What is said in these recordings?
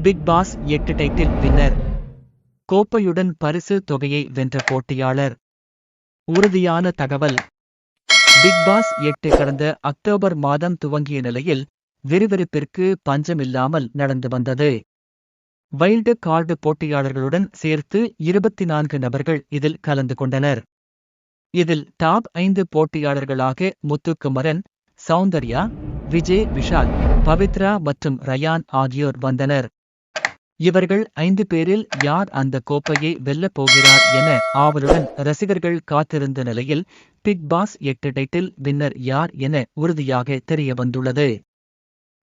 Big Boss 8 title winner. கோப்பையுடன் பரிசு தொகையை வென்ற போட்டியாளர். உறுதியான தகவல். பிக் பாஸ் 8 கடந்த அக்டோபர் மாதம் துவங்கிய நிலையில் விறுவிறுப்பிற்கு பஞ்சமில்லாமல் நடந்து வந்தது. வைல்டு கார்டு போட்டியாளர்களுடன் சேர்த்து 24 நபர்கள் இதில் கலந்து கொண்டனர். இதில் டாப் 5 போட்டியாளர்களாக முத்துக்குமரன், சௌந்தர்யா, விஜய் விஷால், பவித்ரா மற்றும் ரயான் ஆகியோர் வந்தனர். இவர்கள் 5 பேரில் யார் அந்த கோப்பையை வெல்லப் போகிறார் என ஆவலுடன் ரசிகர்கள் காத்திருந்த நிலையில் பிக் பாஸ் 8 டைட்டில் வின்னர் யார் என உறுதியாக தெரியவந்துள்ளது.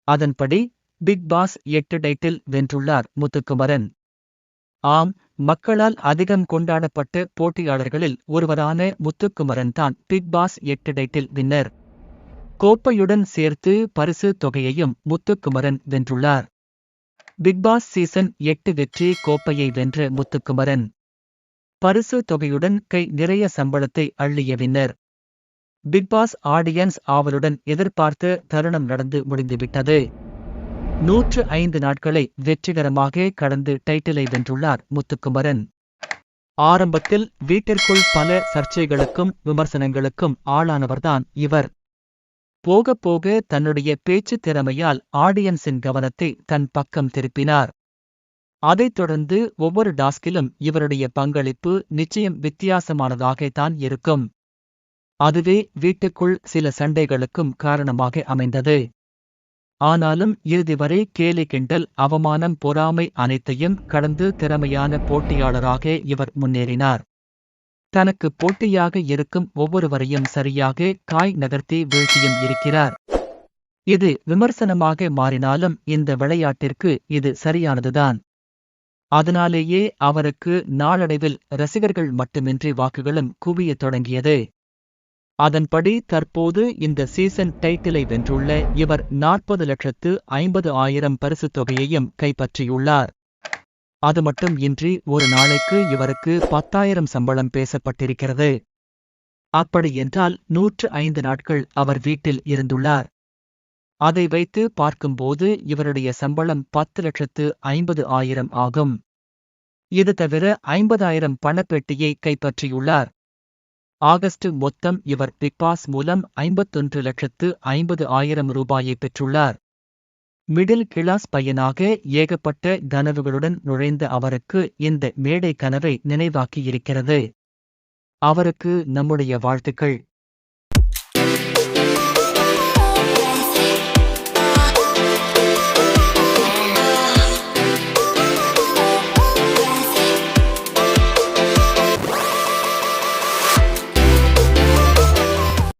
அதன்படி பிக் பாஸ் 8 டைட்டில் வென்றுள்ளார் முத்துக்குமரன். ஆம், மக்களால் அதிகம் கொண்டாடப்பட்ட போட்டியாளர்களில் ஒருவரான முத்துக்குமரன் தான் பிக் பாஸ் 8 டைட்டில் வின்னர். கோப்பையுடன் சேர்த்து பரிசு தொகையையும் முத்துக்குமரன் வென்றுள்ளார். பிக் பாஸ் சீசன் 8 வெற்றி கோப்பையை வென்ற முத்துக்குமரன். பரிசு தொகையுடன் கை நிறைய சம்பளத்தை அள்ளிய வின்னர். பிக் பாஸ் ஆடியன்ஸ் ஆவலுடன் எதிர்பார்த்த தருணம் நடந்து முடிந்துவிட்டது. 105 நாட்களை வெற்றிகரமாக கடந்து டைட்டிலை வென்றுள்ளார் முத்துக்குமரன். ஆரம்பத்தில் வீட்டிற்குள் பல சர்ச்சைகளுக்கும் விமர்சனங்களுக்கும் ஆளானவர்தான் இவர். போக போக தன்னுடைய பேச்சு திறமையால் ஆடியன்ஸின் கவனத்தை தன் பக்கம் திருப்பினார். அதைத் தொடர்ந்து ஒவ்வொரு டாஸ்கிலும் இவருடைய பங்களிப்பு நிச்சயம் வித்தியாசமானதாகத்தான் இருக்கும். அதுவே வீட்டுக்குள் சில சண்டைகளுக்கும் காரணமாக அமைந்தது. ஆனாலும் இறுதி வரை கேலி கிண்டல், அவமானம், பொறாமை அனைத்தையும் கடந்து திறமையான போட்டியாளராக இவர் முன்னேறினார். தனக்கு போட்டியாக இருக்கும் ஒவ்வொருவரையும் சரியாக காய் நகர்த்தி வீழ்த்தியும் இருக்கிறார். இது விமர்சனமாக மாறினாலும் இந்த விளையாட்டிற்கு இது சரியானதுதான். அதனாலேயே அவருக்கு நாளடைவில் ரசிகர்கள் மட்டுமின்றி வாக்குகளும் குவியத் தொடங்கியது. அதன்படி தற்போது இந்த சீசன் டைட்டிலை வென்றுள்ள இவர் 40,50,000 பரிசுத் தொகையையும் கைப்பற்றியுள்ளார். அது மட்டும் இன்றி ஒரு நாளைக்கு இவருக்கு 10,000 சம்பளம் பேசப்பட்டிருக்கிறது. அப்படி என்றால் 105 நாட்கள் அவர் வீட்டில் இருந்துள்ளார். அதை வைத்து பார்க்கும்போது இவருடைய சம்பளம் 10,50,000 ஆகும். இது தவிர 50,000 பணப்பெட்டியை கைப்பற்றியுள்ளார். ஆகஸ்ட் மொத்தம் இவர் பிக் பாஸ் மூலம் 51,50,000 ரூபாயை பெற்றுள்ளார். மிடில் கிளாஸ் பையனாக ஏகப்பட்ட கனவுகளுடன் நுழைந்த அவருக்கு இந்த மேடை கனவை நினைவாக்கியிருக்கிறது. அவருக்கு நம்முடைய வாழ்த்துக்கள்.